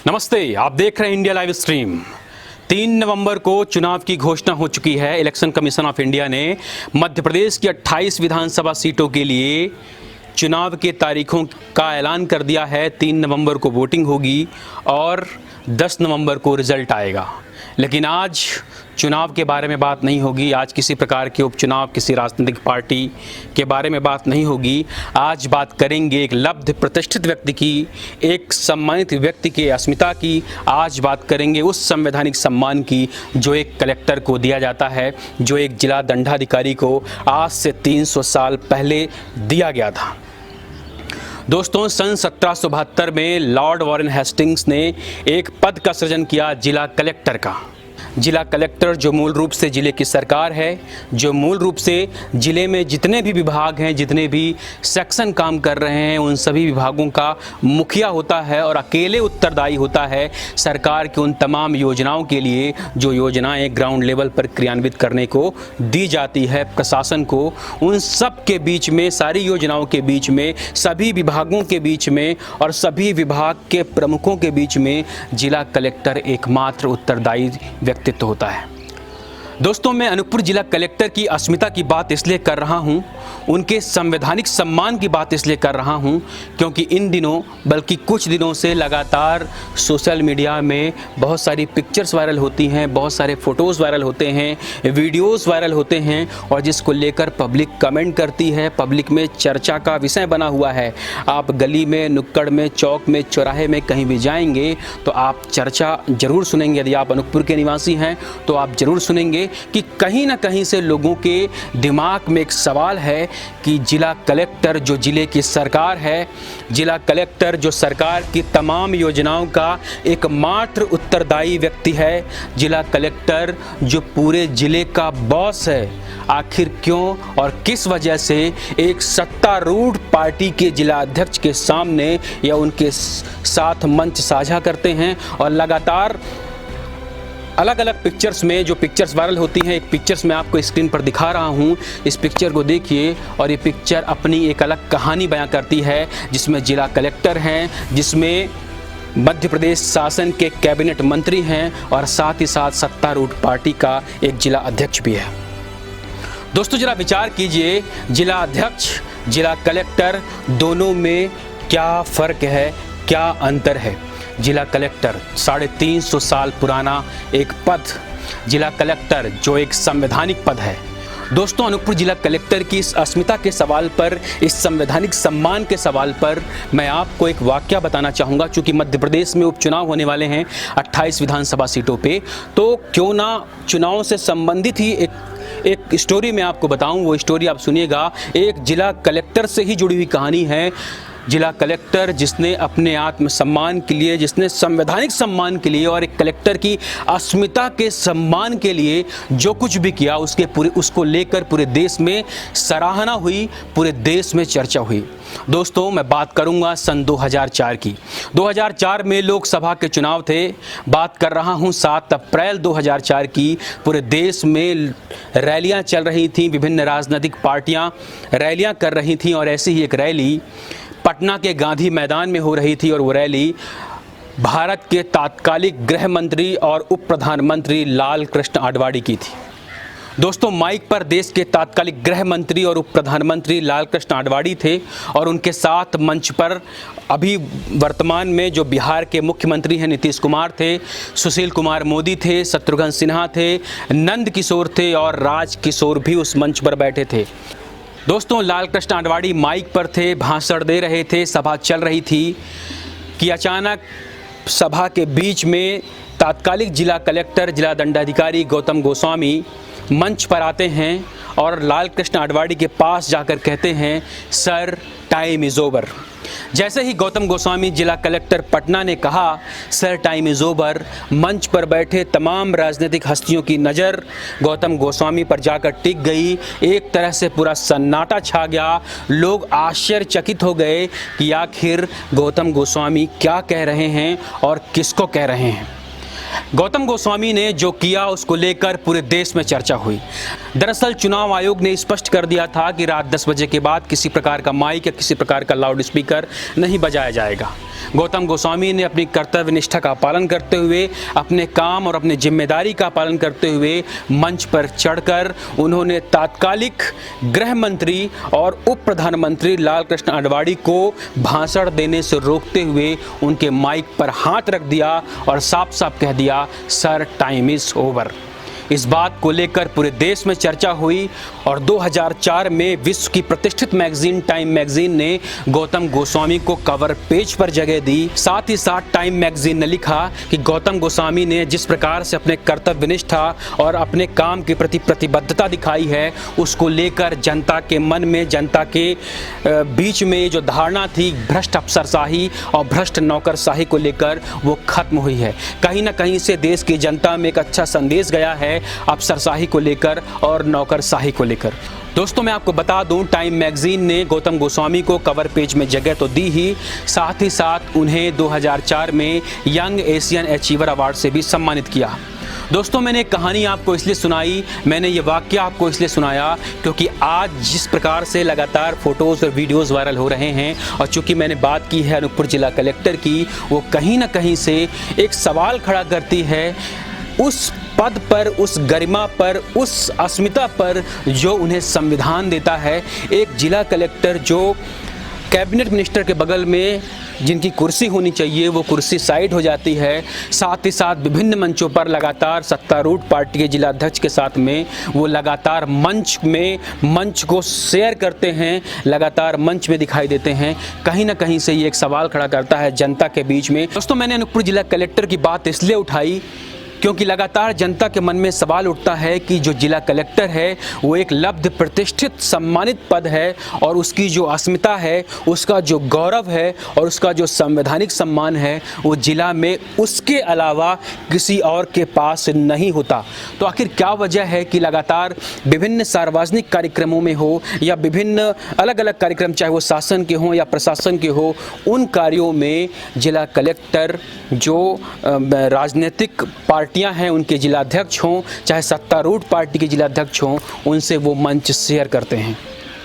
नमस्ते, आप देख रहे हैं इंडिया लाइव स्ट्रीम। 3 नवंबर को चुनाव की घोषणा हो चुकी है। इलेक्शन कमीशन ऑफ इंडिया ने मध्य प्रदेश की 28 विधानसभा सीटों के लिए चुनाव के तारीखों का ऐलान कर दिया है। 3 नवंबर को वोटिंग होगी और 10 नवंबर को रिजल्ट आएगा। लेकिन आज चुनाव के बारे में बात नहीं होगी। आज किसी प्रकार के उपचुनाव, किसी राजनीतिक पार्टी के बारे में बात नहीं होगी। आज बात करेंगे एक लब्ध प्रतिष्ठित व्यक्ति की, एक सम्मानित व्यक्ति के अस्मिता की। आज बात करेंगे उस संवैधानिक सम्मान की जो एक कलेक्टर को दिया जाता है, जो एक जिला दंडाधिकारी को आज से 300 साल पहले दिया गया था। दोस्तों, सन 1772 में लॉर्ड वॉरेन हेस्टिंग्स ने एक पद का सृजन किया, जिला कलेक्टर का। जिला कलेक्टर जो मूल रूप से ज़िले की सरकार है, जो मूल रूप से ज़िले में जितने भी विभाग हैं, जितने भी सेक्शन काम कर रहे हैं, उन सभी विभागों का मुखिया होता है और अकेले उत्तरदायी होता है सरकार की उन तमाम योजनाओं के लिए जो योजनाएं ग्राउंड लेवल पर क्रियान्वित करने को दी जाती है प्रशासन को। उन सब के बीच में, सारी योजनाओं के बीच में, सभी विभागों के बीच में और सभी विभाग के प्रमुखों के बीच में जिला कलेक्टर एकमात्र उत्तरदायी व्यक्तित्व होता है। दोस्तों, मैं अनूपपुर जिला कलेक्टर की अस्मिता की बात इसलिए कर रहा हूं, उनके संवैधानिक सम्मान की बात इसलिए कर रहा हूं क्योंकि इन दिनों, बल्कि कुछ दिनों से लगातार सोशल मीडिया में बहुत सारी पिक्चर्स वायरल होती हैं, बहुत सारे फ़ोटोज़ वायरल होते हैं, वीडियोज़ वायरल होते हैं और जिसको लेकर पब्लिक कमेंट करती है, पब्लिक में चर्चा का विषय बना हुआ है। आप गली में, नुक्कड़ में, चौक में, चौराहे में कहीं भी जाएंगे तो आप चर्चा ज़रूर सुनेंगे। यदि आप अनूपपुर के निवासी हैं तो आप ज़रूर सुनेंगे कि कहीं ना कहीं से लोगों के दिमाग में एक सवाल है कि जिला कलेक्टर जो ज़िले की सरकार है, जिला कलेक्टर जो सरकार की तमाम योजनाओं का एकमात्र उत्तरदायी व्यक्ति है, जिला कलेक्टर जो पूरे ज़िले का बॉस है, आखिर क्यों और किस वजह से एक सत्तारूढ़ पार्टी के जिला अध्यक्ष के सामने या उनके साथ मंच साझा करते हैं और लगातार अलग अलग पिक्चर्स में, जो पिक्चर्स वायरल होती हैं, एक पिक्चर्स मैं आपको स्क्रीन पर दिखा रहा हूं, इस पिक्चर को देखिए और ये पिक्चर अपनी एक अलग कहानी बयां करती है जिसमें जिला कलेक्टर हैं, जिसमें मध्य प्रदेश शासन के कैबिनेट मंत्री हैं और साथ ही साथ सत्तारूढ़ पार्टी का एक जिला अध्यक्ष भी है। दोस्तों, जरा विचार कीजिए, जिला अध्यक्ष, जिला कलेक्टर, दोनों में क्या फ़र्क है, क्या अंतर है। जिला कलेक्टर 350 साल पुराना एक पद, जिला कलेक्टर जो एक संवैधानिक पद है। दोस्तों, अनूपपुर जिला कलेक्टर की इस अस्मिता के सवाल पर, इस संवैधानिक सम्मान के सवाल पर मैं आपको एक वाकया बताना चाहूँगा। चूँकि मध्य प्रदेश में उपचुनाव होने वाले हैं 28 विधानसभा सीटों पे, तो क्यों ना चुनाव से संबंधित ही एक स्टोरी मैं आपको बताऊं। वो स्टोरी आप सुनिएगा। एक जिला कलेक्टर से ही जुड़ी हुई कहानी है। जिला कलेक्टर जिसने अपने आत्मसम्मान के लिए, जिसने संवैधानिक सम्मान के लिए और एक कलेक्टर की अस्मिता के सम्मान के लिए जो कुछ भी किया, उसको लेकर पूरे देश में सराहना हुई, पूरे देश में चर्चा हुई। दोस्तों, मैं बात करूंगा सन 2004 की। 2004 में लोकसभा के चुनाव थे। बात कर रहा हूं 7 अप्रैल 2004 की। पूरे देश में रैलियां चल रही थीं, विभिन्न राजनीतिक पार्टियां रैलियां कर रही थीं और ऐसी ही एक रैली पटना के गांधी मैदान में हो रही थी और वो रैली भारत के तात्कालिक गृह मंत्री और उप प्रधानमंत्री लाल कृष्ण आडवाणी की थी। दोस्तों, माइक पर देश के तात्कालिक गृह मंत्री और उप प्रधानमंत्री लाल कृष्ण आडवाणी थे और उनके साथ मंच पर अभी वर्तमान में जो बिहार के मुख्यमंत्री हैं नीतीश कुमार थे, सुशील कुमार मोदी थे, शत्रुघ्न सिन्हा थे, नंद किशोर थे और राज किशोर भी उस मंच पर बैठे थे। दोस्तों, लाल कृष्ण आडवाणी माइक पर थे, भाषण दे रहे थे, सभा चल रही थी कि अचानक सभा के बीच में तात्कालिक जिला कलेक्टर, जिला दंडाधिकारी गौतम गोस्वामी मंच पर आते हैं और लाल कृष्ण आडवाणी के पास जाकर कहते हैं, सर, टाइम इज़ ओवर। जैसे ही गौतम गोस्वामी, जिला कलेक्टर पटना ने कहा सर टाइम इज़ ओवर, मंच पर बैठे तमाम राजनीतिक हस्तियों की नज़र गौतम गोस्वामी पर जाकर टिक गई। एक तरह से पूरा सन्नाटा छा गया। लोग आश्चर्यचकित हो गए कि आखिर गौतम गोस्वामी क्या कह रहे हैं और किसको कह रहे हैं। गौतम गोस्वामी ने जो किया उसको लेकर पूरे देश में चर्चा हुई। दरअसल चुनाव आयोग ने स्पष्ट कर दिया था कि रात 10 बजे के बाद किसी प्रकार का माइक या किसी प्रकार का लाउड स्पीकर नहीं बजाया जाएगा। गौतम गोस्वामी ने अपनी कर्तव्य निष्ठा का पालन करते हुए, अपने काम और अपनी जिम्मेदारी का पालन करते हुए मंच पर चढ़कर उन्होंने तात्कालिक गृह मंत्री और उप प्रधानमंत्री लाल कृष्ण आडवाणी को भाषण देने से रोकते हुए उनके माइक पर हाथ रख दिया और साफ साफ कह दिया, सर टाइम इज़ ओवर। इस बात को लेकर पूरे देश में चर्चा हुई और 2004 में विश्व की प्रतिष्ठित मैगजीन टाइम मैगजीन ने गौतम गोस्वामी को कवर पेज पर जगह दी। साथ ही साथ टाइम मैगजीन ने लिखा कि गौतम गोस्वामी ने जिस प्रकार से अपने कर्तव्य निष्ठा और अपने काम के प्रति प्रतिबद्धता दिखाई है, उसको लेकर जनता के मन में, जनता के बीच में जो धारणा थी भ्रष्ट अफसरशाही और भ्रष्ट नौकरशाही को लेकर, वो खत्म हुई है। कहीं ना कहीं से देश की जनता में एक अच्छा संदेश गया है अफसरशाही को लेकर और नौकरशाही को लेकर। दोस्तों, मैं आपको बता दूं, टाइम मैगजीन ने गौतम गोस्वामी को कवर पेज में जगह तो दी ही, साथ ही साथ उन्हें 2004 में यंग एशियन अचीवर अवार्ड से भी सम्मानित किया। दोस्तों, मैंने एक कहानी आपको इसलिए सुनाई, मैंने ये वाक्य आपको इसलिए सुनाया क्योंकि आज जिस प्रकार से लगातार फोटोज़ और वीडियोज़ वायरल हो रहे हैं और चूँकि मैंने बात की है अनूपपुर जिला कलेक्टर की, वो कहीं ना कहीं से एक सवाल खड़ा करती है उस पद पर, उस गरिमा पर, उस अस्मिता पर जो उन्हें संविधान देता है। एक जिला कलेक्टर जो कैबिनेट मिनिस्टर के बगल में जिनकी कुर्सी होनी चाहिए वो कुर्सी साइड हो जाती है। साथ ही साथ विभिन्न मंचों पर लगातार सत्तारूढ़ पार्टी के जिलाध्यक्ष के साथ में वो लगातार मंच को शेयर करते हैं, लगातार मंच में दिखाई देते हैं। कहीं ना कहीं से ये एक सवाल खड़ा करता है जनता के बीच में। दोस्तों, मैंने अनूपपुर जिला कलेक्टर की बात इसलिए उठाई क्योंकि लगातार जनता के मन में सवाल उठता है कि जो जिला कलेक्टर है वो एक लब्ध प्रतिष्ठित सम्मानित पद है और उसकी जो अस्मिता है, उसका जो गौरव है और उसका जो संवैधानिक सम्मान है वो जिला में उसके अलावा किसी और के पास नहीं होता। तो आखिर क्या वजह है कि लगातार विभिन्न सार्वजनिक कार्यक्रमों में हो या विभिन्न अलग अलग कार्यक्रम, चाहे वो शासन के हों या प्रशासन के हो, उन कार्यों में जिला कलेक्टर जो राजनीतिक पार्टियां हैं उनके जिलाध्यक्ष हों, चाहे सत्तारूढ़ पार्टी के जिलाध्यक्ष हों, उनसे वो मंच शेयर करते हैं।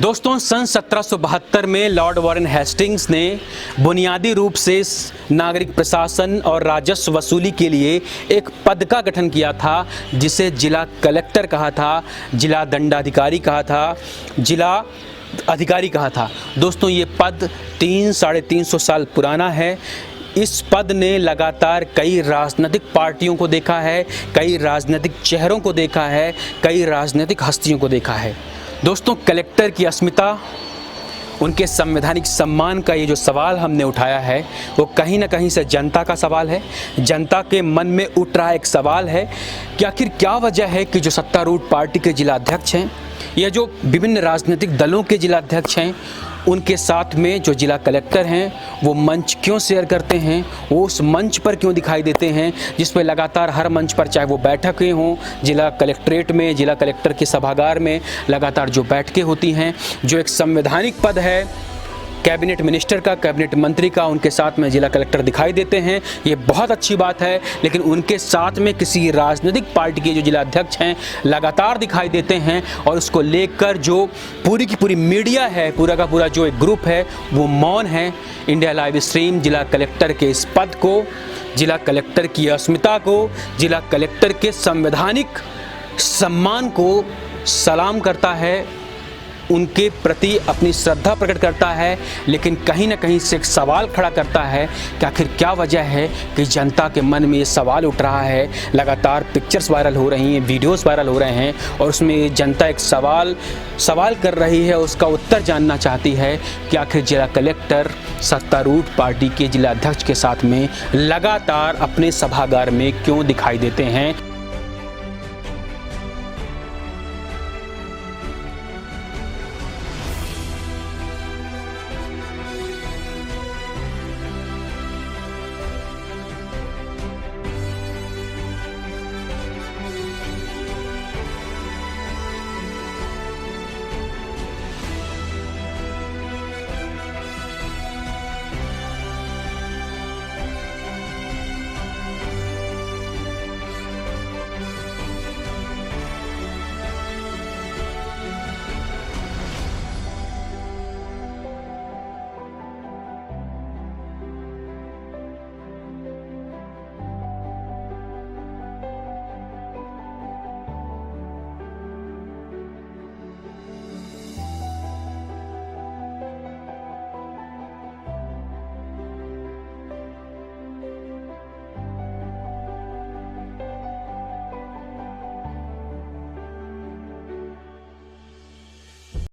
दोस्तों, सन 1772 में लॉर्ड वारेन हेस्टिंग्स ने बुनियादी रूप से नागरिक प्रशासन और राजस्व वसूली के लिए एक पद का गठन किया था जिसे जिला कलेक्टर कहा था, जिला दंडाधिकारी कहा था, जिला अधिकारी कहा था। दोस्तों, ये पद 300-350 साल पुराना है। इस पद ने लगातार कई राजनीतिक पार्टियों को देखा है, कई राजनीतिक चेहरों को देखा है, कई राजनीतिक हस्तियों को देखा है। दोस्तों, कलेक्टर की अस्मिता, उनके संवैधानिक सम्मान का ये जो सवाल हमने उठाया है वो कहीं ना कहीं से जनता का सवाल है। जनता के मन में उठ रहा एक सवाल है कि आखिर क्या वजह है कि जो सत्तारूढ़ पार्टी के जिलाध्यक्ष हैं या जो विभिन्न राजनीतिक दलों के जिलाध्यक्ष हैं, उनके साथ में जो जिला कलेक्टर हैं वो मंच क्यों शेयर करते हैं, वो उस मंच पर क्यों दिखाई देते हैं जिस पर लगातार हर मंच पर, चाहे वो बैठकें हों जिला कलेक्ट्रेट में, जिला कलेक्टर के सभागार में लगातार जो बैठकें होती हैं, जो एक संवैधानिक पद है कैबिनेट मिनिस्टर का, कैबिनेट मंत्री का, उनके साथ में जिला कलेक्टर दिखाई देते हैं। ये बहुत अच्छी बात है, लेकिन उनके साथ में किसी राजनीतिक पार्टी के जो जिलाध्यक्ष हैं लगातार दिखाई देते हैं और उसको लेकर जो पूरी की पूरी मीडिया है, पूरा का पूरा जो एक ग्रुप है वो मौन है। इंडिया लाइव स्ट्रीम जिला कलेक्टर के इस पद को, जिला कलेक्टर की अस्मिता को, जिला कलेक्टर के संवैधानिक सम्मान को सलाम करता है, उनके प्रति अपनी श्रद्धा प्रकट करता है, लेकिन कहीं ना कहीं से एक सवाल खड़ा करता है कि आखिर क्या वजह है कि जनता के मन में ये सवाल उठ रहा है। लगातार पिक्चर्स वायरल हो रही हैं, वीडियोस वायरल हो रहे हैं और उसमें जनता एक सवाल कर रही है, उसका उत्तर जानना चाहती है कि आखिर जिला कलेक्टर सत्तारूढ़ पार्टी के जिलाध्यक्ष के साथ में लगातार अपने सभागार में क्यों दिखाई देते हैं।